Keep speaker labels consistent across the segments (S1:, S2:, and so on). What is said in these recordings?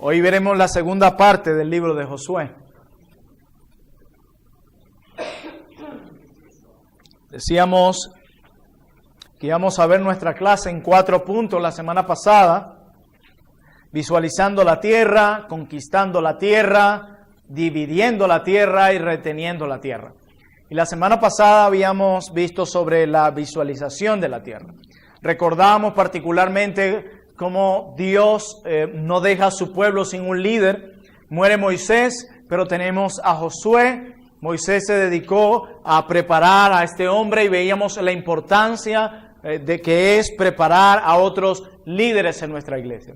S1: Hoy veremos la segunda parte del libro de Josué. Decíamos que íbamos a ver nuestra clase en 4 puntos la semana pasada: visualizando la tierra, conquistando la tierra, dividiendo la tierra y reteniendo la tierra. Y la semana pasada habíamos visto sobre la visualización de la tierra. Recordamos particularmente cómo Dios no deja a su pueblo sin un líder. Muere Moisés, pero tenemos a Josué. Moisés se dedicó a preparar a este hombre y veíamos la importancia de que es preparar a otros líderes en nuestra iglesia.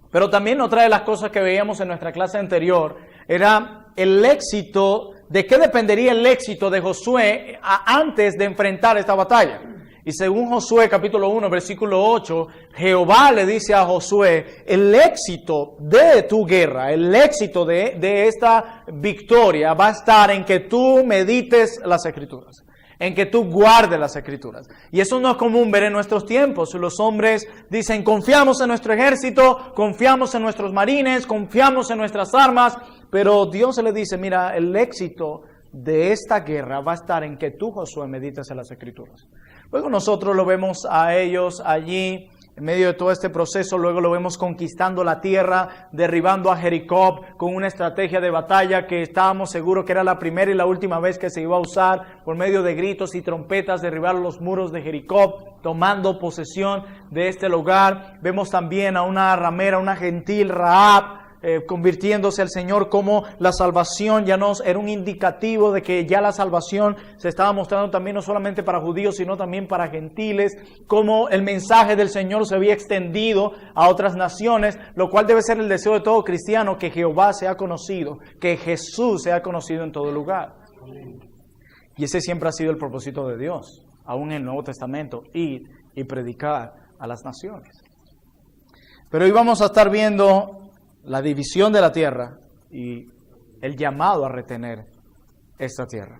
S1: Pero también otra de las cosas que veíamos en nuestra clase anterior era el éxito, de qué dependería el éxito de Josué antes de enfrentar esta batalla. Y según Josué capítulo 1, versículo 8, Jehová le dice a Josué: el éxito de tu guerra, el éxito de esta victoria va a estar en que tú medites las Escrituras, en que tú guardes las Escrituras. Y eso no es común ver en nuestros tiempos. Los hombres dicen: confiamos en nuestro ejército, confiamos en nuestros marines, confiamos en nuestras armas. Pero Dios le dice: mira, el éxito de esta guerra va a estar en que tú, Josué, medites en las Escrituras. Luego nosotros lo vemos a ellos allí, en medio de todo este proceso. Luego lo vemos conquistando la tierra, derribando a Jericó con una estrategia de batalla que estábamos seguros que era la primera y la última vez que se iba a usar, por medio de gritos y trompetas, derribar los muros de Jericó, tomando posesión de este lugar. Vemos también a una ramera, una gentil, Rahab, convirtiéndose al Señor, como la salvación ya no era un indicativo de que ya la salvación se estaba mostrando también no solamente para judíos, sino también para gentiles, como el mensaje del Señor se había extendido a otras naciones, lo cual debe ser el deseo de todo cristiano, que Jehová sea conocido, que Jesús sea conocido en todo lugar. Y ese siempre ha sido el propósito de Dios, aún en el Nuevo Testamento: ir y predicar a las naciones. Pero hoy vamos a estar viendo la división de la tierra y el llamado a retener esta tierra.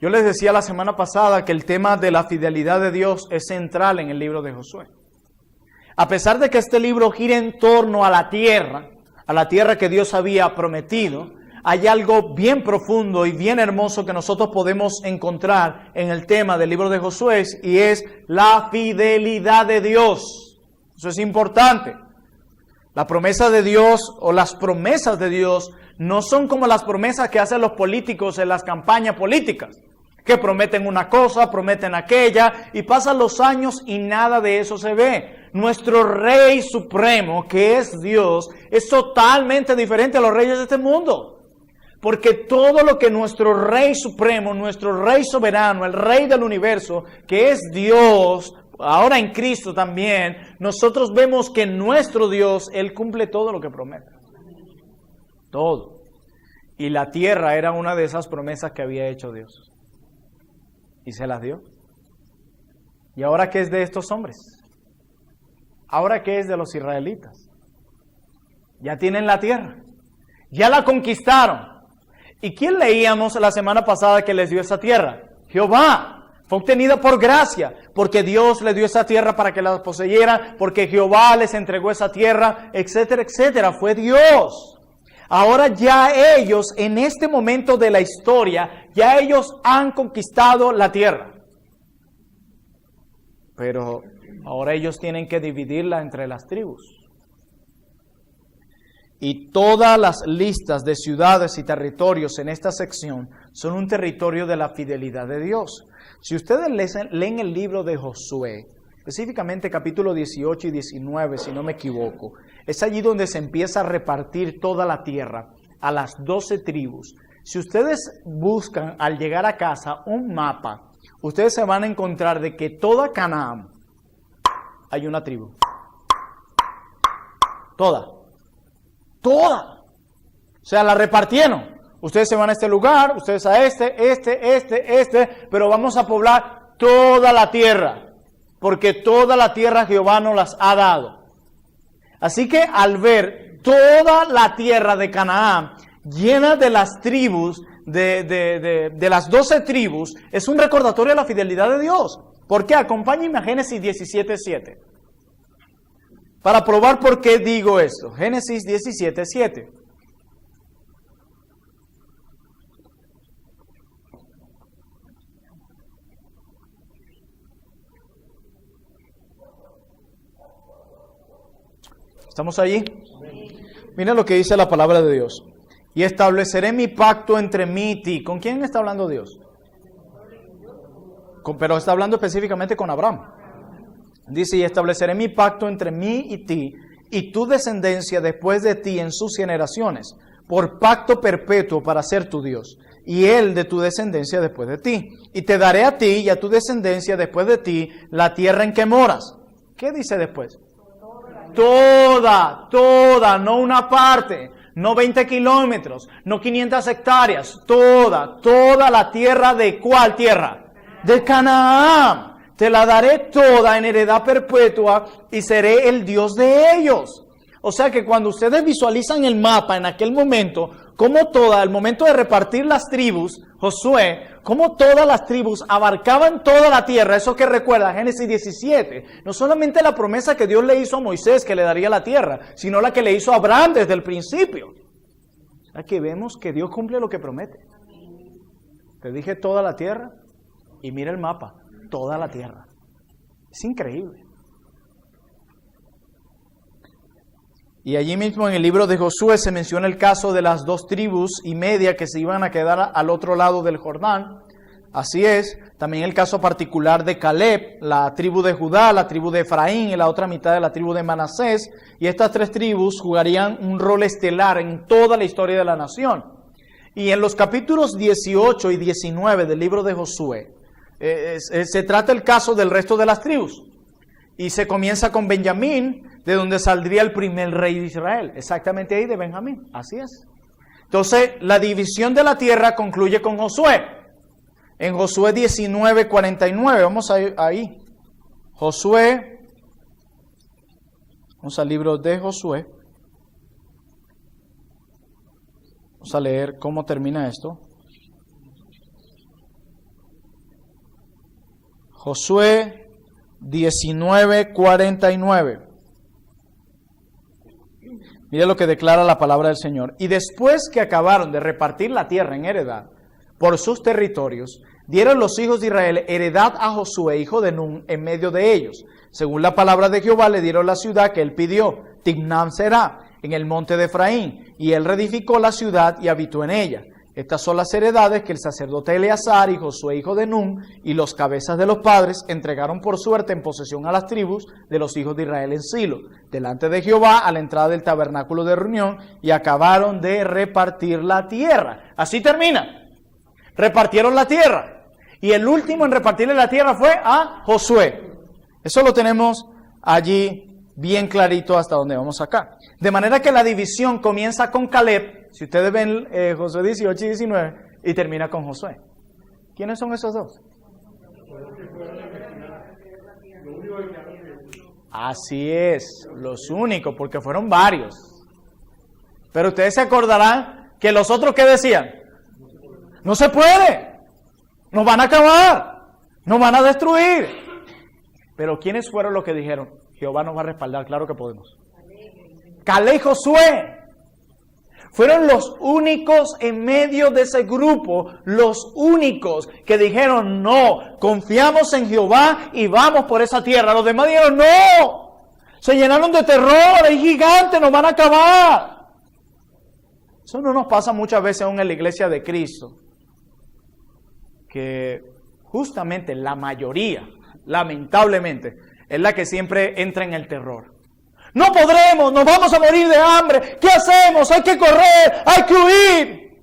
S1: Yo les decía la semana pasada que el tema de la fidelidad de Dios es central en el libro de Josué. A pesar de que este libro gira en torno a la tierra que Dios había prometido, hay algo bien profundo y bien hermoso que nosotros podemos encontrar en el tema del libro de Josué, y es la fidelidad de Dios. Eso es importante. La promesa de Dios, o las promesas de Dios, no son como las promesas que hacen los políticos en las campañas políticas, que prometen una cosa, prometen aquella, y pasan los años y nada de eso se ve. Nuestro Rey Supremo, que es Dios, es totalmente diferente a los reyes de este mundo. Porque todo lo que nuestro Rey Supremo, nuestro Rey Soberano, el Rey del Universo, que es Dios, ahora en Cristo también, nosotros vemos que nuestro Dios, Él cumple todo lo que promete. Todo. Y la tierra era una de esas promesas que había hecho Dios. Y se las dio. ¿Y ahora qué es de estos hombres? ¿Ahora qué es de los israelitas? Ya tienen la tierra. Ya la conquistaron. ¿Y quién leíamos la semana pasada que les dio esa tierra? Jehová. Fue obtenida por gracia, porque Dios le dio esa tierra para que la poseyera, porque Jehová les entregó esa tierra, etcétera, etcétera. Fue Dios. Ahora ya ellos, en este momento de la historia, ya ellos han conquistado la tierra. Pero ahora ellos tienen que dividirla entre las tribus. Y todas las listas de ciudades y territorios en esta sección son un territorio de la fidelidad de Dios. Si ustedes leen el libro de Josué, específicamente capítulo 18 y 19, si no me equivoco, es allí donde se empieza a repartir toda la tierra a las 12 tribus. Si ustedes buscan al llegar a casa un mapa, ustedes se van a encontrar de que toda Canaán hay una tribu. Toda. O sea, la repartieron. Ustedes se van a este lugar, ustedes a este, pero vamos a poblar toda la tierra, porque toda la tierra Jehová nos las ha dado. Así que al ver toda la tierra de Canaán llena de las tribus, de las 12 tribus, es un recordatorio de la fidelidad de Dios. ¿Por qué? Acompáñenme a Génesis 17:7. Para probar por qué digo esto. Génesis 17:7. ¿Estamos allí? Mira lo que dice la palabra de Dios. Y estableceré mi pacto entre mí y ti. ¿Con quién está hablando Dios? Pero está hablando específicamente con Abraham. Dice, y estableceré mi pacto entre mí y ti, y tu descendencia después de ti en sus generaciones, por pacto perpetuo para ser tu Dios, y él de tu descendencia después de ti. Y te daré a ti y a tu descendencia después de ti la tierra en que moras. ¿Qué dice después? Toda, no una parte, no 20 kilómetros, no 500 hectáreas, toda la tierra. ¿De cuál tierra? De Canaán. Te la daré toda en heredad perpetua y seré el Dios de ellos. O sea que cuando ustedes visualizan el mapa en aquel momento, como al momento de repartir las tribus, Josué, como todas las tribus abarcaban toda la tierra, eso que recuerda Génesis 17, no solamente la promesa que Dios le hizo a Moisés que le daría la tierra, sino la que le hizo a Abraham desde el principio. Aquí vemos que Dios cumple lo que promete. Te dije toda la tierra y mira el mapa. Toda la tierra. Es increíble. Y allí mismo en el libro de Josué se menciona el caso de las 2 tribus y media que se iban a quedar al otro lado del Jordán. Así es, también el caso particular de Caleb, la tribu de Judá, la tribu de Efraín y la otra mitad de la tribu de Manasés. Y estas 3 tribus jugarían un rol estelar en toda la historia de la nación. Y en los capítulos 18 y 19 del libro de Josué, se trata el caso del resto de las tribus. Y se comienza con Benjamín, de donde saldría el primer rey de Israel. Exactamente ahí de Benjamín. Así es. Entonces, la división de la tierra concluye con Josué. En Josué 19:49. Vamos ahí. Josué. Vamos al libro de Josué. Vamos a leer cómo termina esto. Josué 19:49. Mira lo que declara la palabra del Señor. Y después que acabaron de repartir la tierra en heredad por sus territorios, dieron los hijos de Israel heredad a Josué, hijo de Nun, en medio de ellos. Según la palabra de Jehová, le dieron la ciudad que él pidió, Timnam Será, en el monte de Efraín. Y él reedificó la ciudad y habitó en ella. Estas son las heredades que el sacerdote Eleazar y Josué, hijo de Nun, y los cabezas de los padres entregaron por suerte en posesión a las tribus de los hijos de Israel en Silo, delante de Jehová a la entrada del tabernáculo de reunión, y acabaron de repartir la tierra. Así termina. Repartieron la tierra. Y el último en repartirle la tierra fue a Josué. Eso lo tenemos allí bien clarito hasta donde vamos acá. De manera que la división comienza con Caleb. Si ustedes ven Josué 18 y 19, y termina con Josué. ¿Quiénes son esos dos? Así es, los únicos, porque fueron varios. Pero ustedes se acordarán que los otros, ¿qué decían? No se puede, nos van a acabar, nos van a destruir. Pero ¿quiénes fueron los que dijeron? Jehová nos va a respaldar, claro que podemos. Caleb y Josué. Fueron los únicos en medio de ese grupo, los únicos que dijeron no, confiamos en Jehová y vamos por esa tierra. Los demás dijeron no, se llenaron de terror, hay gigantes, nos van a acabar. Eso no nos pasa muchas veces aún en la iglesia de Cristo, que justamente la mayoría, lamentablemente, es la que siempre entra en el terror. No podremos, nos vamos a morir de hambre. ¿Qué hacemos? Hay que correr, hay que huir.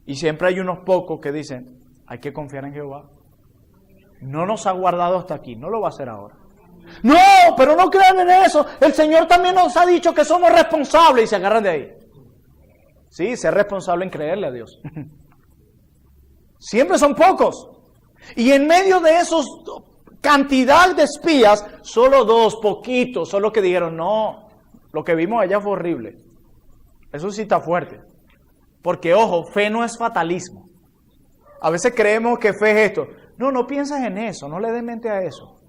S1: Y siempre hay unos pocos que dicen, hay que confiar en Jehová. No nos ha guardado hasta aquí, no lo va a hacer ahora. No, pero no crean en eso. El Señor también nos ha dicho que somos responsables y se agarran de ahí. Sí, ser responsable en creerle a Dios. Siempre son pocos. Y en medio de esos cantidad de espías, solo 2, poquitos, son los que dijeron, no, lo que vimos allá fue horrible. Eso sí está fuerte. Porque, ojo, fe no es fatalismo. A veces creemos que fe es esto. No, no pienses en eso, no le des mente a eso.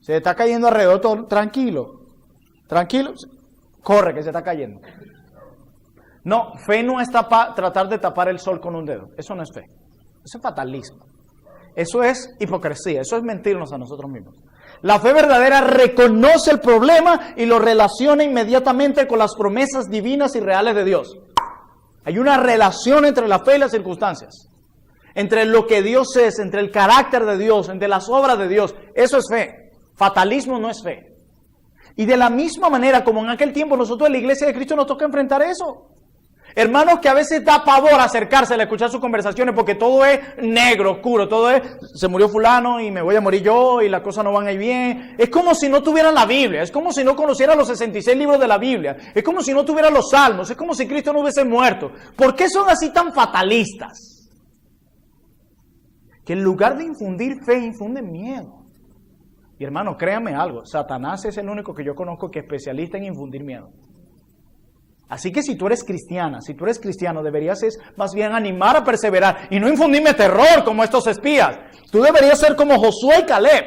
S1: Se está cayendo alrededor todo, tranquilo. Tranquilo, corre que se está cayendo. No, fe no es tratar de tapar el sol con un dedo. Eso no es fe. Eso es fatalismo. Eso es hipocresía. Eso es mentirnos a nosotros mismos. La fe verdadera reconoce el problema y lo relaciona inmediatamente con las promesas divinas y reales de Dios. Hay una relación entre la fe y las circunstancias. Entre lo que Dios es, entre el carácter de Dios, entre las obras de Dios. Eso es fe. Fatalismo no es fe. Y de la misma manera como en aquel tiempo nosotros en la iglesia de Cristo nos toca enfrentar eso. Hermanos, que a veces da pavor acercarse a escuchar sus conversaciones porque todo es negro, oscuro, todo es, se murió fulano y me voy a morir yo y las cosas no van a ir bien. Es como si no tuvieran la Biblia, es como si no conocieran los 66 libros de la Biblia, es como si no tuvieran los salmos, es como si Cristo no hubiese muerto. ¿Por qué son así tan fatalistas? Que en lugar de infundir fe, infunden miedo. Y hermano, créanme algo, Satanás es el único que yo conozco que es especialista en infundir miedo. Así que si tú eres cristiana, si tú eres cristiano, deberías más bien animar a perseverar y no infundirme terror como estos espías. Tú deberías ser como Josué y Caleb.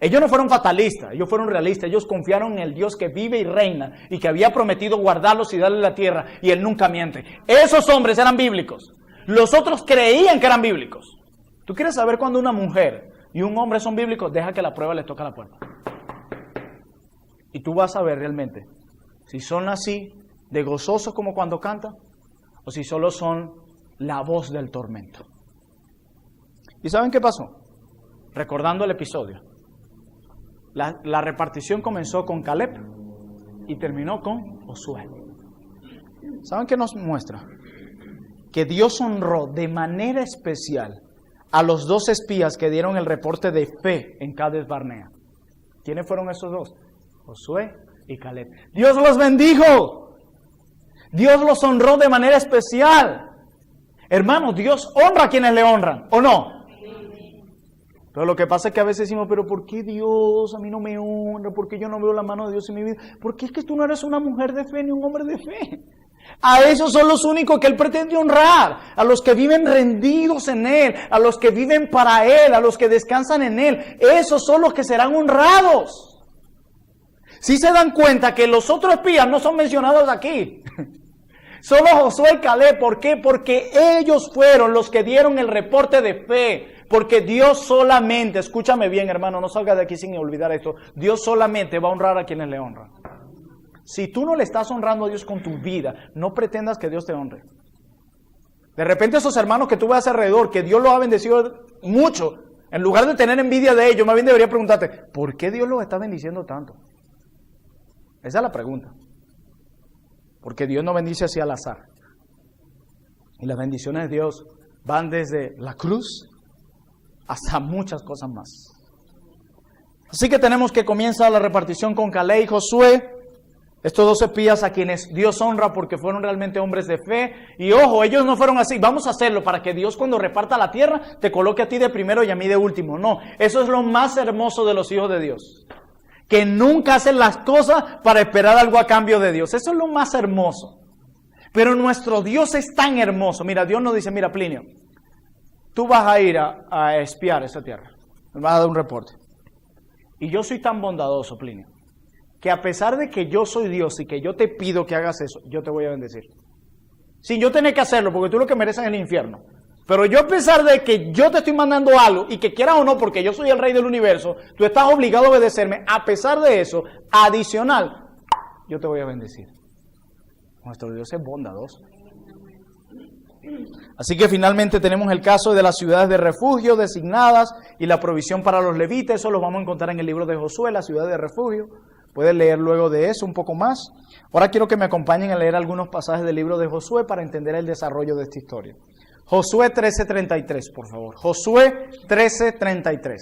S1: Ellos no fueron fatalistas, ellos fueron realistas, ellos confiaron en el Dios que vive y reina y que había prometido guardarlos y darles la tierra y Él nunca miente. Esos hombres eran bíblicos, los otros creían que eran bíblicos. ¿Tú quieres saber cuándo una mujer y un hombre son bíblicos? Deja que la prueba les toque a la puerta. Y tú vas a ver realmente si son así de gozosos como cuando cantan o si solo son la voz del tormento. ¿Y saben qué pasó? Recordando el episodio. La repartición comenzó con Caleb y terminó con Josué. ¿Saben qué nos muestra? Que Dios honró de manera especial a los 2 espías que dieron el reporte de fe en Cades Barnea. ¿Quiénes fueron esos 2? Josué y Caleb. Dios los bendijo. Dios los honró de manera especial. Hermanos, Dios honra a quienes le honran, ¿o no? Pero lo que pasa es que a veces decimos, pero ¿por qué Dios a mí no me honra? ¿Por qué yo no veo la mano de Dios en mi vida? Porque es que tú no eres una mujer de fe ni un hombre de fe. A esos son los únicos que Él pretende honrar, a los que viven rendidos en Él, a los que viven para Él, a los que descansan en Él. Esos son los que serán honrados. Si se dan cuenta que los otros espías no son mencionados aquí. Solo Josué y Caleb. ¿Por qué? Porque ellos fueron los que dieron el reporte de fe. Porque Dios solamente, escúchame bien hermano, no salgas de aquí sin olvidar esto. Dios solamente va a honrar a quienes le honran. Si tú no le estás honrando a Dios con tu vida, no pretendas que Dios te honre. De repente esos hermanos que tú ves alrededor, que Dios los ha bendecido mucho, en lugar de tener envidia de ellos, más bien debería preguntarte, ¿por qué Dios los está bendiciendo tanto? Esa es la pregunta. Porque Dios no bendice así al azar. Y las bendiciones de Dios van desde la cruz hasta muchas cosas más. Así que tenemos que comienza la repartición con Caleb y Josué. Estos 2 espías a quienes Dios honra porque fueron realmente hombres de fe. Y ojo, ellos no fueron así. Vamos a hacerlo para que Dios cuando reparta la tierra te coloque a ti de primero y a mí de último. No, eso es lo más hermoso de los hijos de Dios. Que nunca hacen las cosas para esperar algo a cambio de Dios. Eso es lo más hermoso. Pero nuestro Dios es tan hermoso. Mira, Dios nos dice, mira Plinio, tú vas a ir a espiar esa tierra. Me vas a dar un reporte. Y yo soy tan bondadoso, Plinio, que a pesar de que yo soy Dios y que yo te pido que hagas eso, yo te voy a bendecir. Sin yo tener que hacerlo, porque tú lo que mereces es el infierno. Pero yo a pesar de que yo te estoy mandando algo y que quieras o no, porque yo soy el rey del universo, tú estás obligado a obedecerme. A pesar de eso, adicional, yo te voy a bendecir. Nuestro Dios es bondadoso. Así que finalmente tenemos el caso de las ciudades de refugio designadas y la provisión para los levitas. Eso lo vamos a encontrar en el libro de Josué, la ciudad de refugio. Puedes leer luego de eso un poco más. Ahora quiero que me acompañen a leer algunos pasajes del libro de Josué para entender el desarrollo de esta historia. Josué 13:33, por favor. Josué 13:33.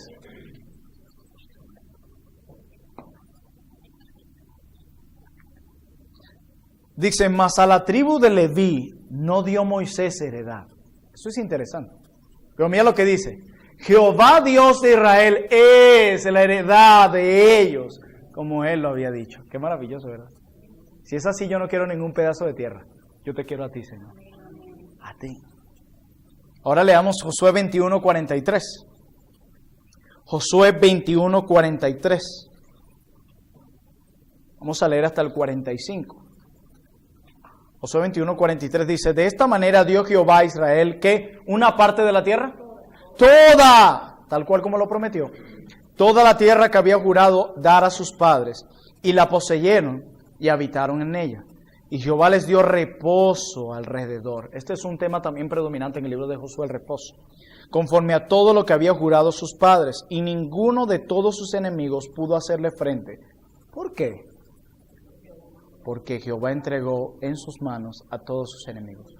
S1: Dice, mas a la tribu de Leví no dio Moisés heredad. Eso es interesante. Pero mira lo que dice. Jehová Dios de Israel es la heredad de ellos, como Él lo había dicho. Qué maravilloso, ¿verdad? Si es así, yo no quiero ningún pedazo de tierra. Yo te quiero a ti, Señor. A ti. Ahora leamos Josué 21:43. Josué 21:43. Vamos a leer hasta el 45. Josué 21:43 dice, de esta manera dio Jehová a Israel, ¿qué? ¿Una parte de la tierra? Toda, tal cual como lo prometió. Toda la tierra que había jurado dar a sus padres, y la poseyeron y habitaron en ella. Y Jehová les dio reposo alrededor. Este es un tema también predominante en el libro de Josué, el reposo. Conforme a todo lo que había jurado sus padres, y ninguno de todos sus enemigos pudo hacerle frente. ¿Por qué? Porque Jehová entregó en sus manos a todos sus enemigos.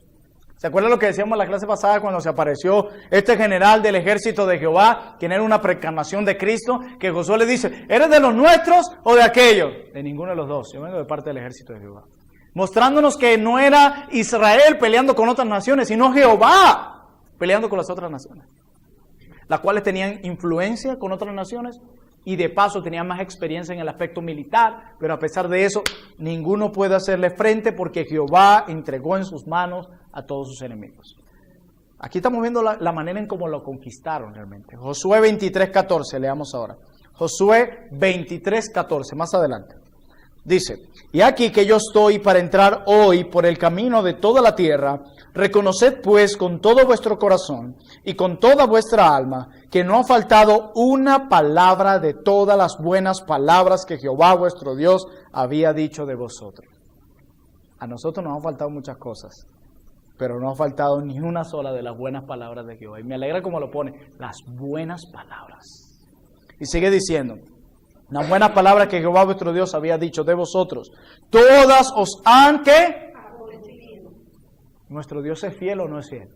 S1: ¿Se acuerdan lo que decíamos en la clase pasada cuando se apareció este general del ejército de Jehová, quien era una preencarnación de Cristo, que Josué le dice, ¿eres de los nuestros o de aquellos? De ninguno de los dos, yo vengo de parte del ejército de Jehová. Mostrándonos que no era Israel peleando con otras naciones, sino Jehová peleando con las otras naciones, las cuales tenían influencia con otras naciones y de paso tenían más experiencia en el aspecto militar, pero a pesar de eso, ninguno puede hacerle frente porque Jehová entregó en sus manos a todos sus enemigos. Aquí estamos viendo la manera en cómo lo conquistaron realmente. Josué 23:14, leamos ahora. Josué 23:14, más adelante. Dice, y aquí que yo estoy para entrar hoy por el camino de toda la tierra, reconoced pues con todo vuestro corazón y con toda vuestra alma que no ha faltado una palabra de todas las buenas palabras que Jehová vuestro Dios había dicho de vosotros. A nosotros nos han faltado muchas cosas, pero no ha faltado ni una sola de las buenas palabras de Jehová. Y me alegra como lo pone, las buenas palabras. Y sigue diciendo, las buenas palabras que Jehová vuestro Dios había dicho de vosotros, todas os han, ¿qué? ¿Nuestro Dios es fiel o no es fiel?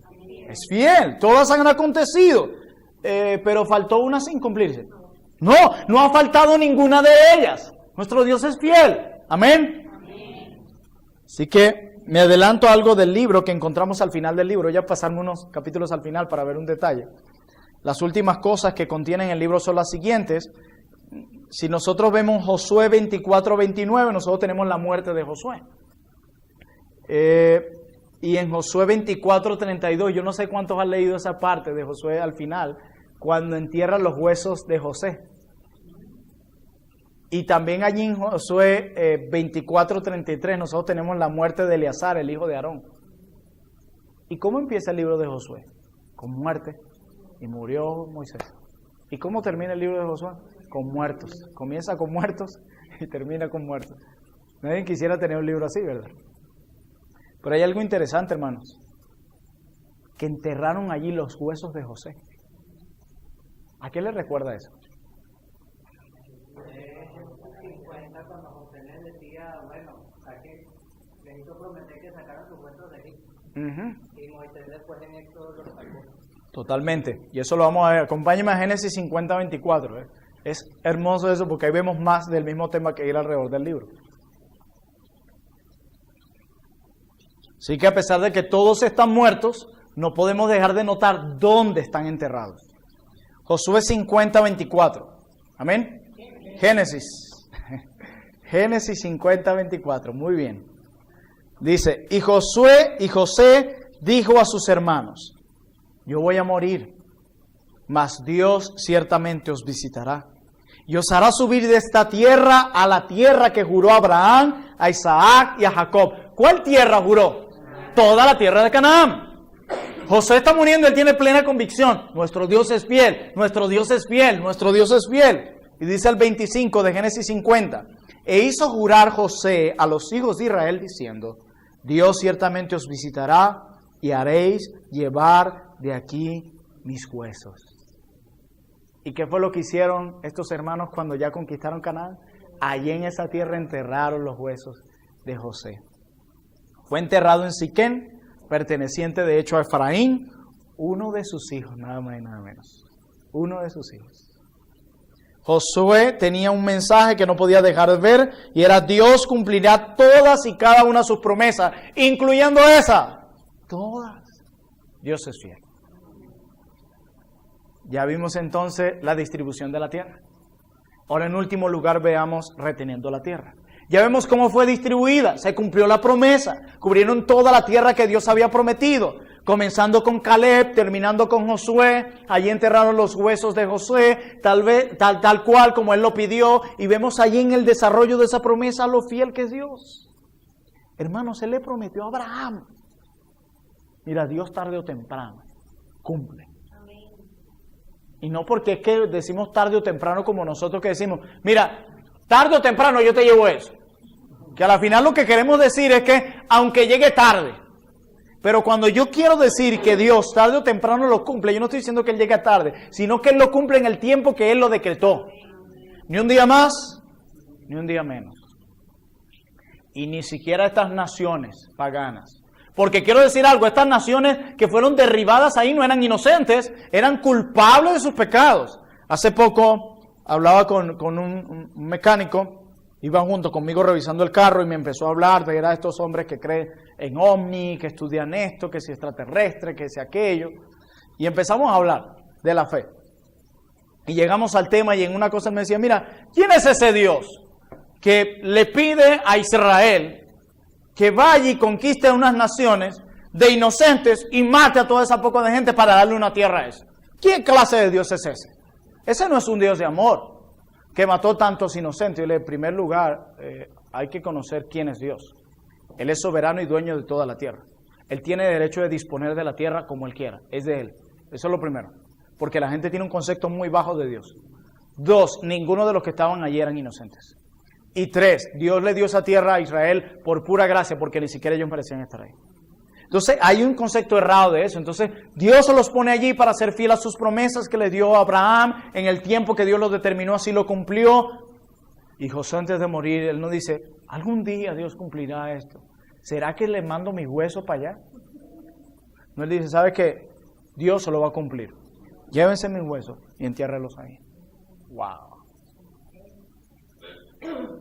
S1: Es fiel, todas han acontecido, pero faltó una sin cumplirse. No ha faltado ninguna de ellas. Nuestro Dios es fiel. Amén. Así que me adelanto algo del libro que encontramos al final del libro. Ya pasarme unos capítulos al final para ver un detalle. Las últimas cosas que contiene el libro son las siguientes. Si nosotros vemos Josué 24:29, nosotros tenemos la muerte de Josué. Y en Josué 24:32, yo no sé cuántos han leído esa parte de Josué al final, cuando entierran los huesos de José. Y también allí en Josué 24:33, nosotros tenemos la muerte de Eleazar, el hijo de Aarón. ¿Y cómo empieza el libro de Josué? Con muerte. Y murió Moisés. ¿Y cómo termina el libro de Josué? Con muertos. Comienza con muertos y termina con muertos. Nadie quisiera tener un libro así, ¿verdad? Pero hay algo interesante, hermanos. Que enterraron allí los huesos de José. ¿A qué le recuerda eso?
S2: Cuando José les decía, bueno, les hizo prometer que sacaran sus huesos de Egipto. Y Moisés después en Éxodo los sacó.
S1: Totalmente. Y eso lo vamos a ver. Acompáñenme a Génesis 50:24. Es hermoso eso porque ahí vemos más del mismo tema que ir alrededor del libro. Así que a pesar de que todos están muertos, no podemos dejar de notar dónde están enterrados. Josué 50:24. Amén. Génesis 50:24. Muy bien. Dice, y José dijo a sus hermanos, yo voy a morir, mas Dios ciertamente os visitará y os hará subir de esta tierra a la tierra que juró a Abraham, a Isaac y a Jacob. ¿Cuál tierra juró? Toda la tierra de Canaán. José está muriendo, él tiene plena convicción. Nuestro Dios es fiel, nuestro Dios es fiel, nuestro Dios es fiel. Y dice el 25 de Génesis 50, e hizo jurar José a los hijos de Israel diciendo, Dios ciertamente os visitará y haréis llevar de aquí mis huesos. ¿Y qué fue lo que hicieron estos hermanos cuando ya conquistaron Canaán? Allí en esa tierra enterraron los huesos de José. Fue enterrado en Siquén, perteneciente de hecho a Efraín, uno de sus hijos, nada más y nada menos. Uno de sus hijos. Josué tenía un mensaje que no podía dejar de ver y era Dios cumplirá todas y cada una de sus promesas, incluyendo esa. Todas. Dios es fiel. Ya vimos entonces la distribución de la tierra. Ahora en último lugar veamos reteniendo la tierra. Ya vemos cómo fue distribuida, se cumplió la promesa, cubrieron toda la tierra que Dios había prometido. Comenzando con Caleb, terminando con Josué. Allí enterraron los huesos de Josué, tal cual como él lo pidió. Y vemos allí en el desarrollo de esa promesa lo fiel que es Dios. Hermanos, Él le prometió a Abraham. Mira, Dios tarde o temprano cumple. Y no porque es que decimos tarde o temprano como nosotros que decimos, mira, tarde o temprano yo te llevo eso. Que a la final lo que queremos decir es que aunque llegue tarde, pero cuando yo quiero decir que Dios tarde o temprano lo cumple, yo no estoy diciendo que Él llegue tarde, sino que Él lo cumple en el tiempo que Él lo decretó. Ni un día más, ni un día menos. Y ni siquiera estas naciones paganas. Porque quiero decir algo, estas naciones que fueron derribadas ahí no eran inocentes, eran culpables de sus pecados. Hace poco hablaba con un mecánico, iba junto conmigo revisando el carro y me empezó a hablar de estos hombres que creen en ovni, que estudian esto, que si extraterrestre, que si aquello. Y empezamos a hablar de la fe. Y llegamos al tema y en una cosa él me decía, mira, ¿quién es ese Dios que le pide a Israel que vaya y conquiste unas naciones de inocentes y mate a toda esa poca de gente para darle una tierra a eso? ¿Qué clase de Dios es ese? Ese no es un Dios de amor que mató tantos inocentes. Y en primer lugar, hay que conocer quién es Dios. Él es soberano y dueño de toda la tierra. Él tiene derecho de disponer de la tierra como Él quiera. Es de Él. Eso es lo primero. Porque la gente tiene un concepto muy bajo de Dios. 2, ninguno de los que estaban allí eran inocentes. Y 3, Dios le dio esa tierra a Israel por pura gracia, porque ni siquiera ellos merecían estar ahí. Entonces hay un concepto errado de eso. Entonces Dios se los pone allí para ser fiel a sus promesas que le dio a Abraham. En el tiempo que Dios lo determinó, así lo cumplió. Y Josué antes de morir, él no dice, algún día Dios cumplirá esto. ¿Será que le mando mis huesos para allá? No, él dice, ¿sabe qué? Dios se lo va a cumplir. Llévense mis huesos y entiérrelos ahí. ¡Wow!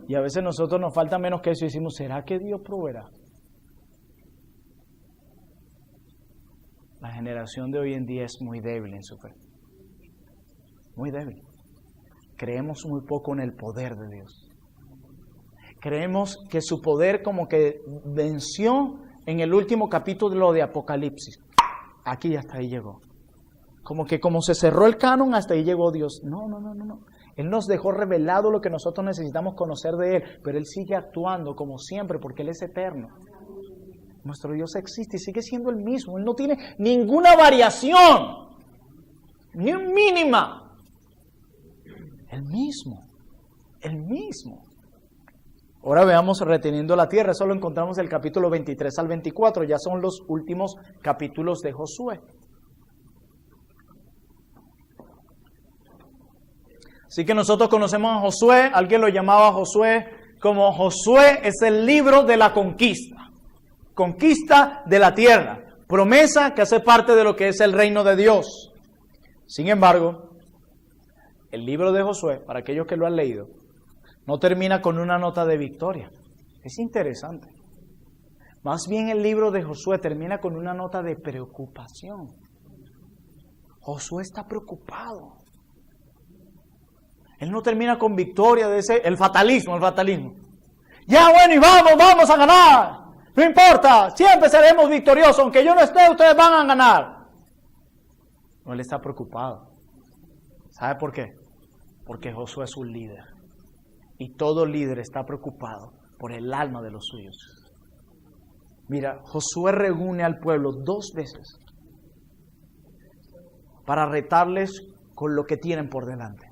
S1: Y a veces nosotros nos falta menos que eso y decimos, ¿será que Dios proveerá? La generación de hoy en día es muy débil en su fe. Muy débil. Creemos muy poco en el poder de Dios. Creemos que su poder como que venció en el último capítulo de Apocalipsis. Aquí hasta ahí llegó. Como se cerró el canon, hasta ahí llegó Dios. No. Él nos dejó revelado lo que nosotros necesitamos conocer de Él, pero Él sigue actuando como siempre porque Él es eterno. Nuestro Dios existe y sigue siendo el mismo. Él no tiene ninguna variación, ni mínima. El mismo. Ahora veamos reteniendo la tierra. Eso lo encontramos del capítulo 23 al 24. Ya son los últimos capítulos de Josué. Así que nosotros conocemos a Josué, alguien lo llamaba a Josué como Josué es el libro de la conquista. Conquista de la tierra, promesa que hace parte de lo que es el reino de Dios. Sin embargo, el libro de Josué, para aquellos que lo han leído, no termina con una nota de victoria. Es interesante. Más bien el libro de Josué termina con una nota de preocupación. Josué está preocupado. Él no termina con victoria de el fatalismo. Ya bueno, y vamos a ganar. No importa, siempre seremos victoriosos. Aunque yo no esté, ustedes van a ganar. No, él está preocupado. ¿Sabe por qué? Porque Josué es un líder. Y todo líder está preocupado por el alma de los suyos. Mira, Josué reúne al pueblo 2 veces para retarles con lo que tienen por delante.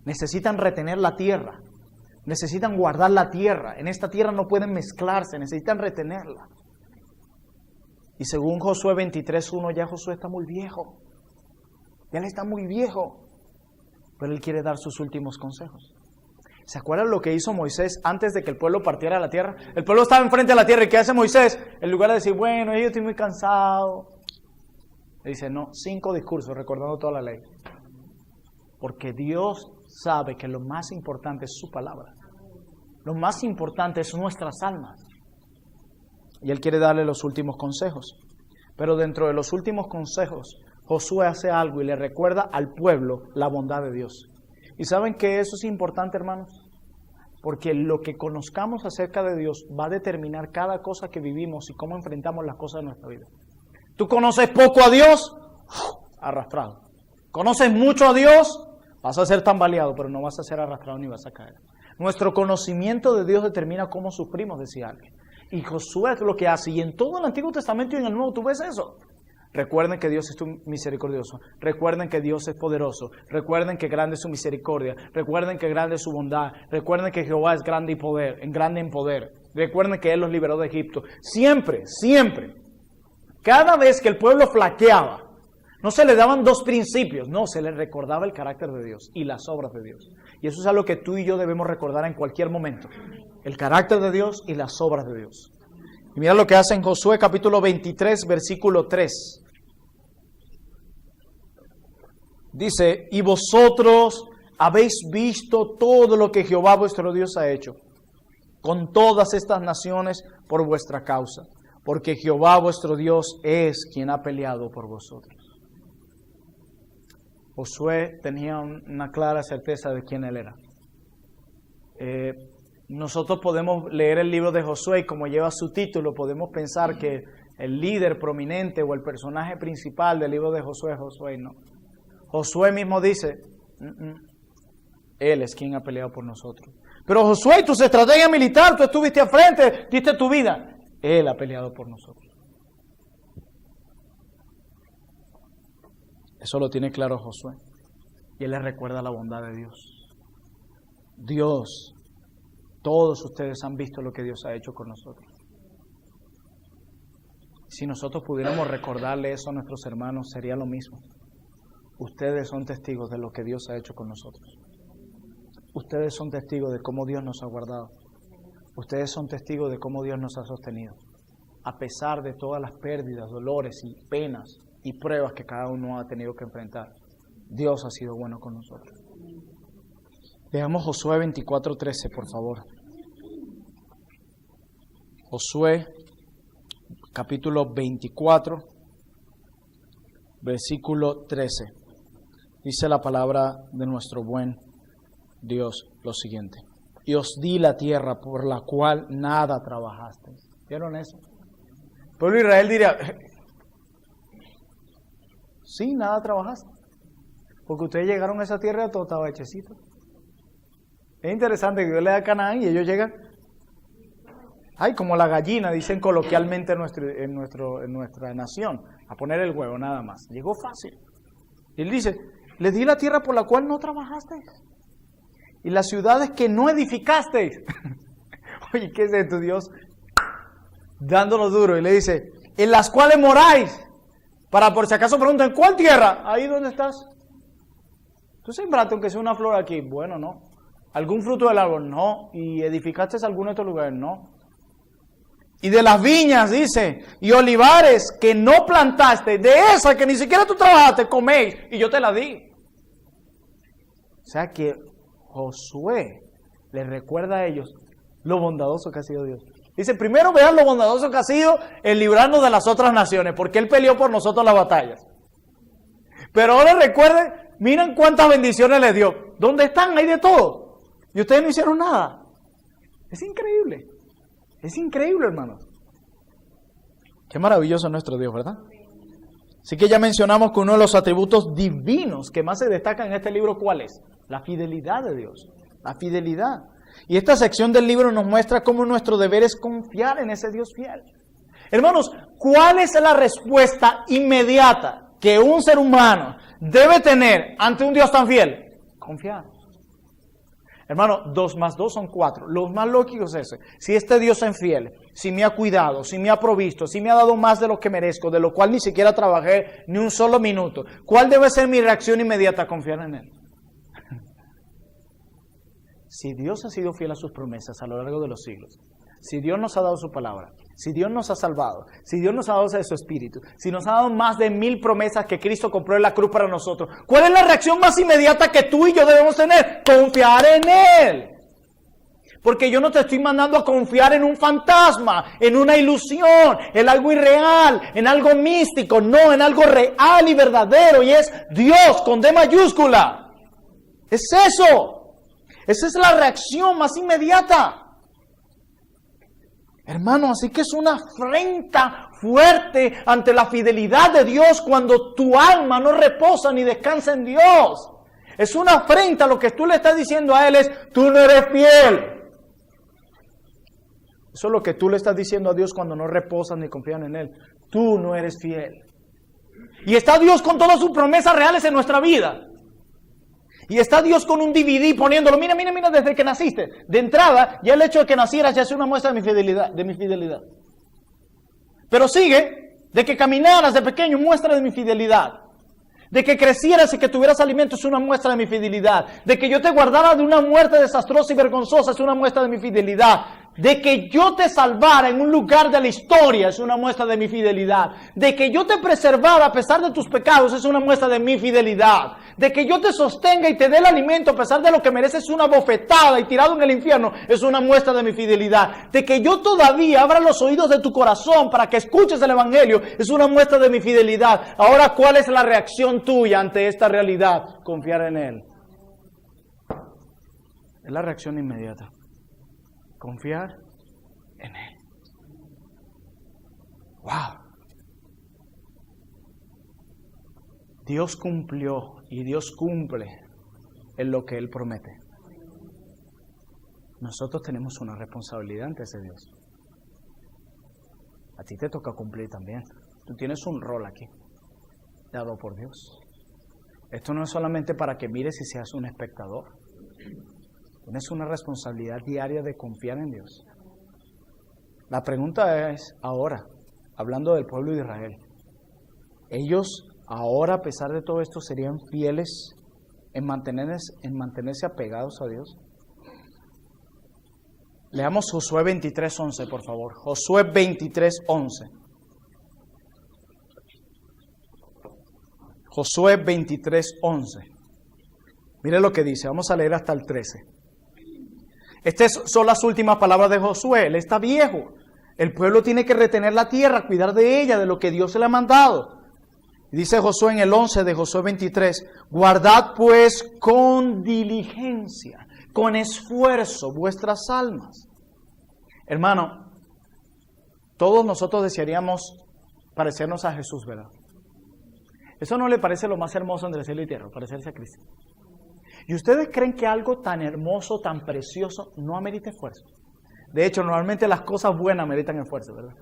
S1: Necesitan retener la tierra. Necesitan guardar la tierra. En esta tierra no pueden mezclarse. Necesitan retenerla. Y según Josué 23:1, ya Josué está muy viejo. Ya él está muy viejo. Pero él quiere dar sus últimos consejos. ¿Se acuerdan lo que hizo Moisés antes de que el pueblo partiera a la tierra? El pueblo estaba enfrente de la tierra. ¿Y qué hace Moisés? En lugar de decir, bueno, yo estoy muy cansado. Le dice, no, 5 discursos recordando toda la ley. Porque Dios sabe que lo más importante es su palabra. Lo más importante es nuestras almas. Y Él quiere darle los últimos consejos. Pero dentro de los últimos consejos, Josué hace algo y le recuerda al pueblo la bondad de Dios. ¿Y saben que eso es importante, hermanos? Porque lo que conozcamos acerca de Dios va a determinar cada cosa que vivimos y cómo enfrentamos las cosas de nuestra vida. Tú conoces poco a Dios, arrastrado. Conoces mucho a Dios, vas a ser tambaleado, pero no vas a ser arrastrado ni vas a caer. Nuestro conocimiento de Dios determina cómo sufrimos, decía alguien. Y Josué es lo que hace. Y en todo el Antiguo Testamento y en el Nuevo tú ves eso. Recuerden que Dios es misericordioso. Recuerden que Dios es poderoso. Recuerden que grande es su misericordia. Recuerden que grande es su bondad. Recuerden que Jehová es grande en poder. Recuerden que Él los liberó de Egipto. Siempre, siempre. Cada vez que el pueblo flaqueaba, no se le daban dos principios, no, se le recordaba el carácter de Dios y las obras de Dios. Y eso es algo que tú y yo debemos recordar en cualquier momento. El carácter de Dios y las obras de Dios. Y mira lo que hace en Josué capítulo 23, versículo 3. Dice, y vosotros habéis visto todo lo que Jehová vuestro Dios ha hecho con todas estas naciones por vuestra causa, porque Jehová vuestro Dios es quien ha peleado por vosotros. Josué tenía una clara certeza de quién él era. Nosotros podemos leer el libro de Josué y como lleva su título, podemos pensar que el líder prominente o el personaje principal del libro de Josué es Josué, no. Josué mismo dice, Él es quien ha peleado por nosotros. Pero Josué, tus estrategias militares, tú estuviste al frente, diste tu vida. Él ha peleado por nosotros. Eso lo tiene claro Josué. Y él le recuerda la bondad de Dios. Dios, todos ustedes han visto lo que Dios ha hecho con nosotros. Si nosotros pudiéramos recordarle eso a nuestros hermanos, sería lo mismo. Ustedes son testigos de lo que Dios ha hecho con nosotros. Ustedes son testigos de cómo Dios nos ha guardado. Ustedes son testigos de cómo Dios nos ha sostenido. A pesar de todas las pérdidas, dolores y penas y pruebas que cada uno ha tenido que enfrentar, Dios ha sido bueno con nosotros. Veamos Josué 24:13, por favor. Josué, capítulo 24, versículo 13. Dice la palabra de nuestro buen Dios lo siguiente. Y os di la tierra por la cual nada trabajasteis. ¿Vieron eso? El pueblo de Israel diría, sí, nada trabajaste. Porque ustedes llegaron a esa tierra todo estaba hechecito. Es interesante que Dios le da a Canaán y ellos llegan, ay, como la gallina, dicen coloquialmente en nuestra nación, a poner el huevo nada más. Llegó fácil. Y él dice, les di la tierra por la cual no trabajasteis. Y las ciudades que no edificasteis. Oye, ¿qué es esto, Dios? Dándonos duro. Y le dice, en las cuales moráis. Para por si acaso preguntan, ¿cuál tierra? Ahí donde estás. ¿Tú sembraste aunque sea una flor aquí? Bueno, no. ¿Algún fruto del árbol? No. ¿Y edificaste alguno de estos lugares? No. Y de las viñas, dice, y olivares que no plantaste, de esas que ni siquiera tú trabajaste, coméis, y yo te la di. O sea que Josué les recuerda a ellos lo bondadoso que ha sido Dios. Dice, primero vean lo bondadoso que ha sido el librarnos de las otras naciones, porque Él peleó por nosotros las batallas. Pero ahora recuerden, miren cuántas bendiciones les dio. ¿Dónde están? Hay de todo. Y ustedes no hicieron nada. Es increíble. Es increíble, hermanos. Qué maravilloso es nuestro Dios, ¿verdad? Así que ya mencionamos que uno de los atributos divinos que más se destaca en este libro, ¿cuál es? La fidelidad de Dios. La fidelidad. Y esta sección del libro nos muestra cómo nuestro deber es confiar en ese Dios fiel. Hermanos, ¿cuál es la respuesta inmediata que un ser humano debe tener ante un Dios tan fiel? Confiar. Hermano, 2 más 2 son 4. Lo más lógico es ese. Si este Dios es fiel, si me ha cuidado, si me ha provisto, si me ha dado más de lo que merezco, de lo cual ni siquiera trabajé ni un solo minuto, ¿cuál debe ser mi reacción inmediata? Confiar en Él. Si Dios ha sido fiel a sus promesas a lo largo de los siglos, si Dios nos ha dado su palabra, si Dios nos ha salvado, si Dios nos ha dado de su espíritu, si nos ha dado más de 1000 promesas que Cristo compró en la cruz para nosotros, ¿cuál es la reacción más inmediata que tú y yo debemos tener? Confiar en Él. Porque yo no te estoy mandando a confiar en un fantasma, en una ilusión, en algo irreal, en algo místico, no, en algo real y verdadero, y es Dios con D mayúscula. Es eso. Esa es la reacción más inmediata. Hermano, así que es una afrenta fuerte ante la fidelidad de Dios cuando tu alma no reposa ni descansa en Dios. Es una afrenta, lo que tú le estás diciendo a Él es, tú no eres fiel. Eso es lo que tú le estás diciendo a Dios cuando no reposas ni confías en Él. Tú no eres fiel. Y está Dios con todas sus promesas reales en nuestra vida. Y está Dios con un DVD poniéndolo, mira, desde que naciste. De entrada, ya el hecho de que nacieras ya es una muestra de mi fidelidad. Pero sigue, de que caminaras de pequeño, muestra de mi fidelidad. De que crecieras y que tuvieras alimento es una muestra de mi fidelidad. De que yo te guardara de una muerte desastrosa y vergonzosa es una muestra de mi fidelidad. De que yo te salvara en un lugar de la historia es una muestra de mi fidelidad. De que yo te preservara a pesar de tus pecados es una muestra de mi fidelidad. De que yo te sostenga y te dé el alimento a pesar de lo que mereces una bofetada y tirado en el infierno es una muestra de mi fidelidad. De que yo todavía abra los oídos de tu corazón para que escuches el evangelio es una muestra de mi fidelidad. Ahora, ¿cuál es la reacción tuya ante esta realidad? Confiar en Él. Es la reacción inmediata. Confiar en Él. ¡Wow! Dios cumplió y Dios cumple en lo que Él promete. Nosotros tenemos una responsabilidad ante ese Dios. A ti te toca cumplir también. Tú tienes un rol aquí, dado por Dios. Esto no es solamente para que mires y seas un espectador. Tienes una responsabilidad diaria de confiar en Dios. La pregunta es, ahora, hablando del pueblo de Israel, ¿ellos ahora, a pesar de todo esto, serían fieles en mantenerse apegados a Dios? Leamos Josué 23:11, por favor. Josué 23:11. Josué 23:11. Mire lo que dice, vamos a leer hasta el 13. Estas son las últimas palabras de Josué. Él está viejo. El pueblo tiene que retener la tierra, cuidar de ella, de lo que Dios le ha mandado. Dice Josué en el 11 de Josué 23, guardad pues con diligencia, con esfuerzo vuestras almas. Hermano, todos nosotros desearíamos parecernos a Jesús, ¿verdad? ¿Eso no le parece lo más hermoso entre cielo y tierra, parecerse a Cristo? ¿Y ustedes creen que algo tan hermoso, tan precioso, no amerita esfuerzo? De hecho, normalmente las cosas buenas ameritan esfuerzo, ¿verdad?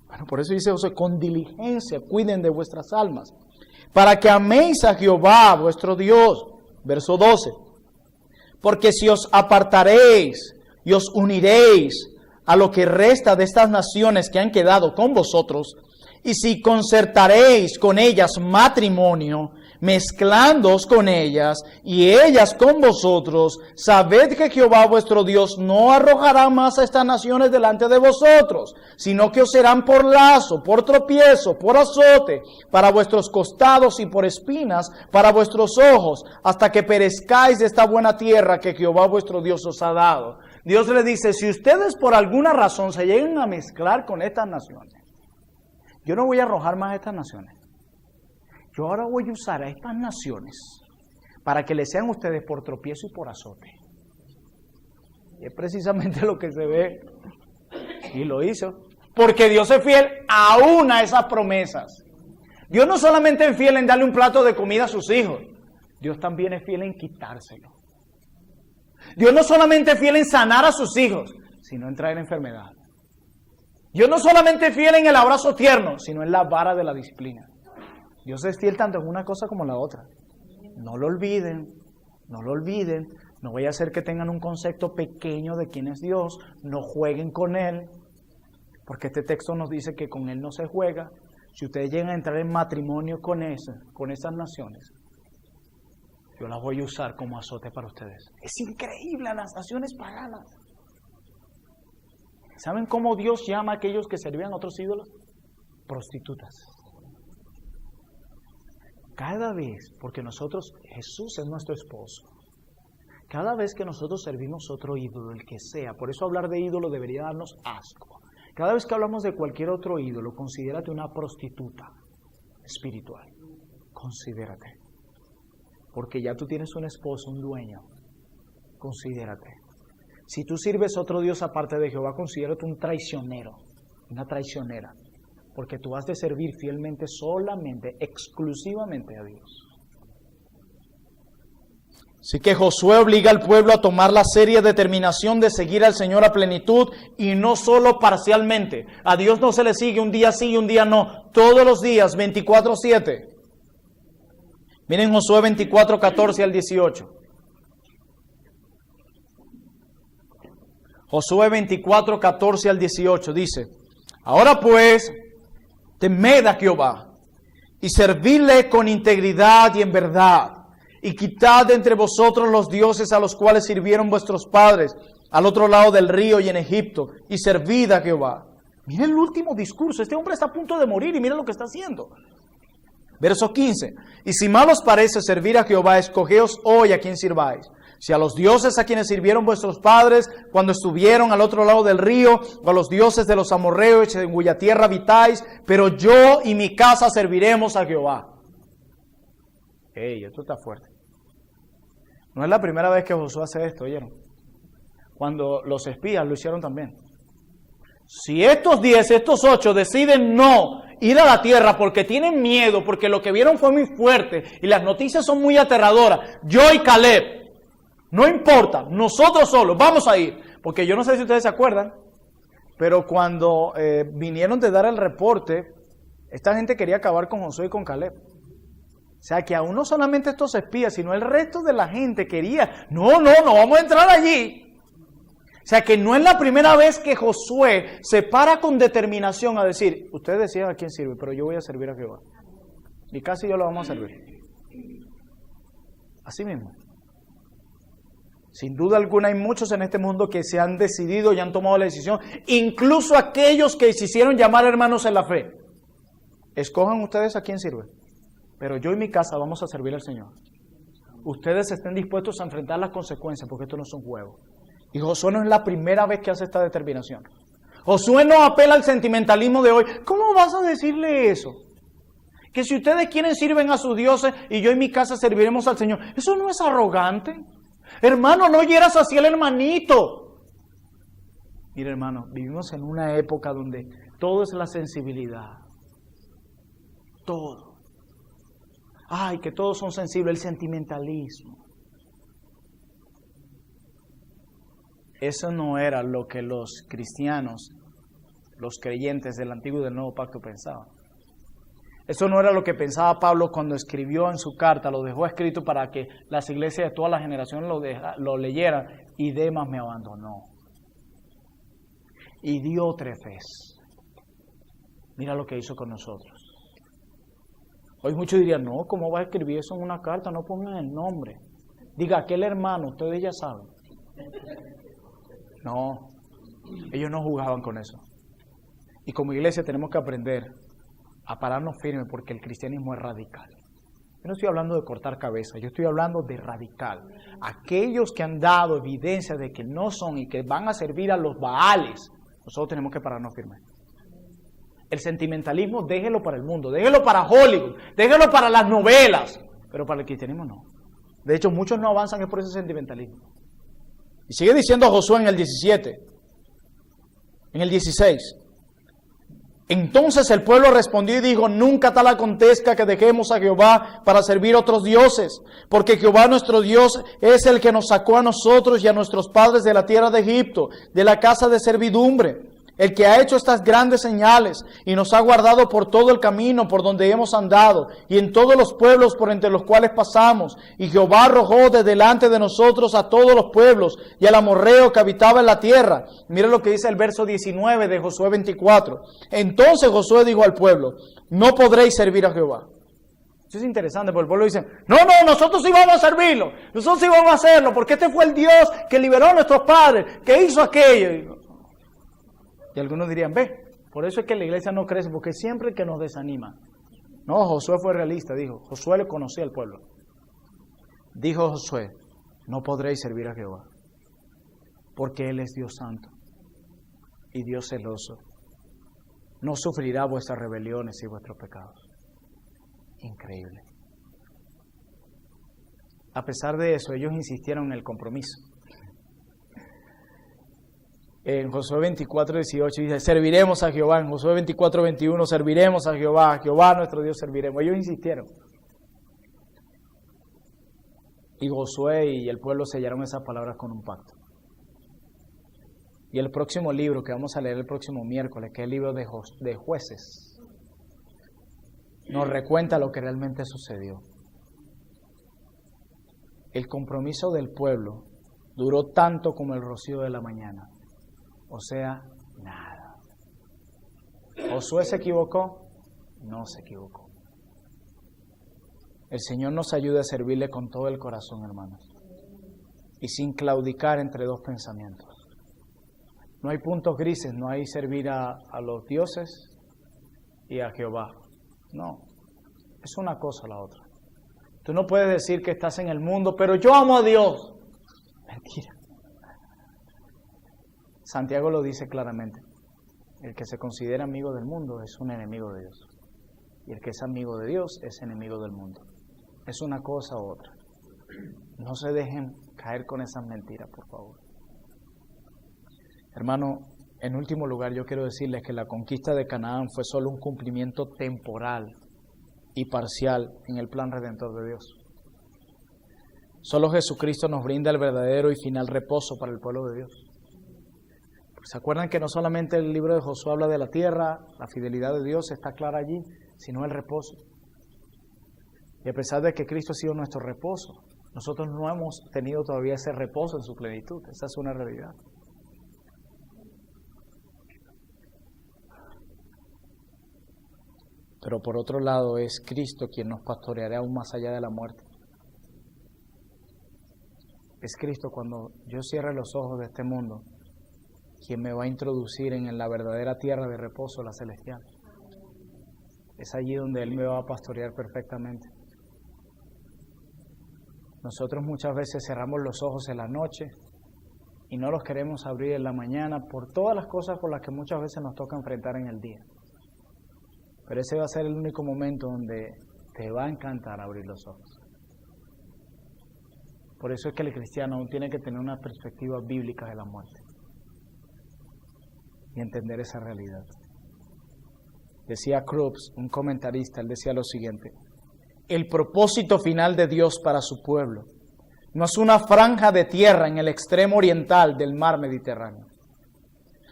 S1: Bueno, por eso dice Josué, con diligencia cuiden de vuestras almas, para que améis a Jehová, vuestro Dios. Verso 12. Porque si os apartaréis y os uniréis a lo que resta de estas naciones que han quedado con vosotros, y si concertaréis con ellas matrimonio, mezclándoos con ellas y ellas con vosotros, sabed que Jehová vuestro Dios no arrojará más a estas naciones delante de vosotros, sino que os serán por lazo, por tropiezo, por azote, para vuestros costados y por espinas para vuestros ojos, hasta que perezcáis de esta buena tierra que Jehová vuestro Dios os ha dado. Dios le dice, si ustedes por alguna razón se llegan a mezclar con estas naciones, yo no voy a arrojar más a estas naciones. Yo ahora voy a usar a estas naciones para que les sean ustedes por tropiezo y por azote. Y es precisamente lo que se ve. Y lo hizo. Porque Dios es fiel aún a esas promesas. Dios no solamente es fiel en darle un plato de comida a sus hijos. Dios también es fiel en quitárselo. Dios no solamente es fiel en sanar a sus hijos, sino en traer enfermedad. Dios no solamente es fiel en el abrazo tierno, sino en la vara de la disciplina. Dios es fiel tanto en una cosa como en la otra. No lo olviden, no lo olviden. No vaya a ser que tengan un concepto pequeño de quién es Dios. No jueguen con Él, porque este texto nos dice que con Él no se juega. Si ustedes llegan a entrar en matrimonio con esas naciones, yo las voy a usar como azote para ustedes. Es increíble a las naciones paganas. ¿Saben cómo Dios llama a aquellos que servían a otros ídolos? Prostitutas. Cada vez, porque Jesús es nuestro esposo, cada vez que nosotros servimos otro ídolo, el que sea, por eso hablar de ídolo debería darnos asco. Cada vez que hablamos de cualquier otro ídolo, considérate una prostituta espiritual. Considérate. Porque ya tú tienes un esposo, un dueño. Considérate. Si tú sirves otro Dios aparte de Jehová, considérate un traicionero, una traicionera, porque tú has de servir fielmente solamente, exclusivamente a Dios. Así que Josué obliga al pueblo a tomar la seria determinación de seguir al Señor a plenitud y no solo parcialmente. A Dios no se le sigue un día sí y un día no, todos los días, 24/7. Miren Josué 24, 14 al 18. Josué 24, 14 al 18 dice: Ahora pues, temed a Jehová y servidle con integridad y en verdad, y quitad de entre vosotros los dioses a los cuales sirvieron vuestros padres al otro lado del río y en Egipto, y servid a Jehová. Miren el último discurso. Este hombre está a punto de morir y miren lo que está haciendo. Verso 15. Y si mal os parece servir a Jehová, escogeos hoy a quien sirváis. Si a los dioses a quienes sirvieron vuestros padres cuando estuvieron al otro lado del río, o a los dioses de los amorreos en cuya tierra habitáis, pero yo y mi casa serviremos a Jehová. Esto está fuerte. No es la primera vez que Josué hace esto, ¿oyeron? Cuando los espías lo hicieron también. Si estos 10, estos 8 deciden no ir a la tierra porque tienen miedo, porque lo que vieron fue muy fuerte y las noticias son muy aterradoras, yo y Caleb, no importa, nosotros solos vamos a ir. Porque yo no sé si ustedes se acuerdan, pero cuando vinieron de dar el reporte, esta gente quería acabar con Josué y con Caleb. O sea que aún no solamente estos espías, sino el resto de la gente quería, no vamos a entrar allí. O sea que no es la primera vez que Josué se para con determinación a decir, ustedes decían a quién sirve, pero yo voy a servir a Jehová. Y casi yo lo vamos a servir. Así mismo. Sin duda alguna hay muchos en este mundo que se han decidido y han tomado la decisión, incluso aquellos que se hicieron llamar hermanos en la fe. Escojan ustedes a quién sirve, pero yo y mi casa vamos a servir al Señor. Ustedes estén dispuestos a enfrentar las consecuencias, porque esto no es un juego. Y Josué no es la primera vez que hace esta determinación. Josué no apela al sentimentalismo de hoy. ¿Cómo vas a decirle eso? Que si ustedes quieren sirven a sus dioses y yo y mi casa serviremos al Señor. Eso no es arrogante. Hermano, no hieras así al hermanito. Mira, hermano, vivimos en una época donde todo es la sensibilidad. Todo. Ay, que todos son sensibles, el sentimentalismo. Eso no era lo que los cristianos, los creyentes del Antiguo y del Nuevo Pacto pensaban. Eso no era lo que pensaba Pablo cuando escribió en su carta, lo dejó escrito para que las iglesias de todas las generaciones lo leyeran, y Demas me abandonó. Y Diótrefes, mira lo que hizo con nosotros. Hoy muchos dirían, no, ¿cómo va a escribir eso en una carta? No pongan el nombre. Diga, aquel hermano, ustedes ya saben. No, ellos no jugaban con eso. Y como iglesia tenemos que aprender a pararnos firmes, porque el cristianismo es radical. Yo no estoy hablando de cortar cabeza, yo estoy hablando de radical. Aquellos que han dado evidencia de que no son y que van a servir a los Baales, nosotros tenemos que pararnos firmes. El sentimentalismo déjelo para el mundo, déjelo para Hollywood, déjelo para las novelas, pero para el cristianismo no. De hecho, muchos no avanzan es por ese sentimentalismo. Y sigue diciendo Josué en el 17, en el 16. Entonces el pueblo respondió y dijo, nunca tal acontezca que dejemos a Jehová para servir a otros dioses, porque Jehová nuestro Dios es el que nos sacó a nosotros y a nuestros padres de la tierra de Egipto, de la casa de servidumbre, el que ha hecho estas grandes señales y nos ha guardado por todo el camino por donde hemos andado y en todos los pueblos por entre los cuales pasamos. Y Jehová arrojó de delante de nosotros a todos los pueblos y al amorreo que habitaba en la tierra. Mira lo que dice el verso 19 de Josué 24. Entonces Josué dijo al pueblo, no podréis servir a Jehová. Eso es interesante, porque el pueblo dice, no, nosotros sí vamos a servirlo, nosotros sí vamos a hacerlo, porque este fue el Dios que liberó a nuestros padres, que hizo aquello. Y algunos dirían, ve, por eso es que la iglesia no crece, porque siempre que nos desanima. No, Josué fue realista, dijo, Josué le conocía al pueblo. Dijo Josué, no podréis servir a Jehová, porque Él es Dios santo y Dios celoso. No sufrirá vuestras rebeliones y vuestros pecados. Increíble. A pesar de eso, ellos insistieron en el compromiso. En Josué 24:18 dice, serviremos a Jehová. En Josué 24:21, serviremos a Jehová nuestro Dios serviremos. Ellos insistieron. Y Josué y el pueblo sellaron esas palabras con un pacto. Y el próximo libro que vamos a leer el próximo miércoles, que es el libro de Jueces, nos recuenta lo que realmente sucedió. El compromiso del pueblo duró tanto como el rocío de la mañana. O sea, nada. ¿Josué se equivocó? No se equivocó. El Señor nos ayude a servirle con todo el corazón, hermanos. Y sin claudicar entre dos pensamientos. No hay puntos grises, no hay servir a los dioses y a Jehová. No, es una cosa o la otra. Tú no puedes decir que estás en el mundo, pero yo amo a Dios. Mentira. Santiago lo dice claramente. El que se considera amigo del mundo es un enemigo de Dios. Y el que es amigo de Dios es enemigo del mundo. Es una cosa u otra. No se dejen caer con esas mentiras, por favor. Hermano, en último lugar yo quiero decirles que la conquista de Canaán fue solo un cumplimiento temporal y parcial en el plan redentor de Dios. Solo Jesucristo nos brinda el verdadero y final reposo para el pueblo de Dios. ¿Se acuerdan que no solamente el libro de Josué habla de la tierra, la fidelidad de Dios está clara allí, sino el reposo? Y a pesar de que Cristo ha sido nuestro reposo, nosotros no hemos tenido todavía ese reposo en su plenitud. Esa es una realidad. Pero por otro lado es Cristo quien nos pastoreará aún más allá de la muerte. Es Cristo cuando yo cierre los ojos de este mundo, quien me va a introducir en la verdadera tierra de reposo, la celestial. Es allí donde Él me va a pastorear perfectamente. Nosotros muchas veces cerramos los ojos en la noche y no los queremos abrir en la mañana por todas las cosas por las que muchas veces nos toca enfrentar en el día. Pero ese va a ser el único momento donde te va a encantar abrir los ojos. Por eso es que el cristiano aún tiene que tener una perspectiva bíblica de la muerte y entender esa realidad. Decía Krups, un comentarista, él decía lo siguiente: el propósito final de Dios para su pueblo no es una franja de tierra en el extremo oriental del mar Mediterráneo.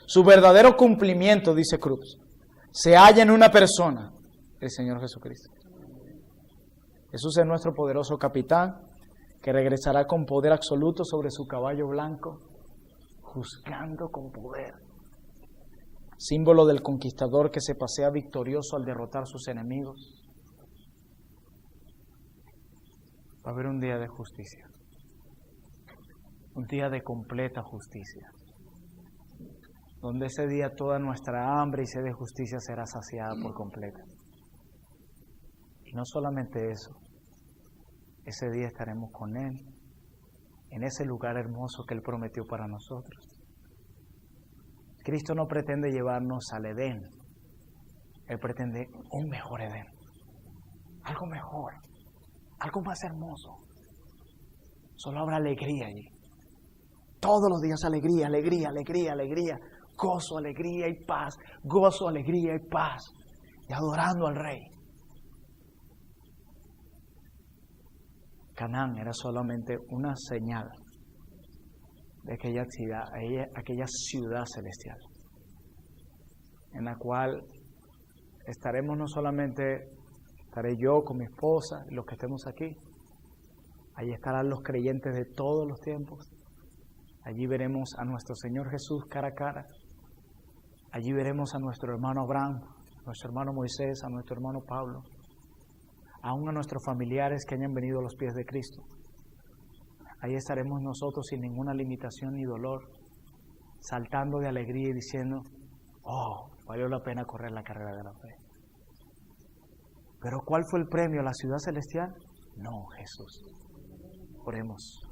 S1: Su verdadero cumplimiento, dice Krups, se halla en una persona, el Señor Jesucristo. Jesús es nuestro poderoso capitán, que regresará con poder absoluto sobre su caballo blanco, juzgando con poder. Símbolo del conquistador que se pasea victorioso al derrotar sus enemigos. Va a haber un día de justicia, un día de completa justicia, donde ese día toda nuestra hambre y sed de justicia será saciada por completa. Y no solamente eso, ese día estaremos con Él, en ese lugar hermoso que Él prometió para nosotros. Cristo no pretende llevarnos al Edén, Él pretende un mejor Edén, algo mejor, algo más hermoso. Solo habrá alegría allí. Todos los días alegría, alegría, alegría, alegría. Gozo, alegría y paz. Gozo, alegría y paz. Y adorando al Rey. Canaán era solamente una señal de aquella ciudad celestial, en la cual estaremos no solamente, estaré yo con mi esposa y los que estemos aquí. Allí estarán los creyentes de todos los tiempos. Allí veremos a nuestro Señor Jesús cara a cara. Allí veremos a nuestro hermano Abraham, a nuestro hermano Moisés, a nuestro hermano Pablo, aún a nuestros familiares que hayan venido a los pies de Cristo. Ahí estaremos nosotros sin ninguna limitación ni dolor, saltando de alegría y diciendo: oh, valió la pena correr la carrera de la fe. Pero ¿cuál fue el premio? ¿La ciudad celestial? No, Jesús. Oremos.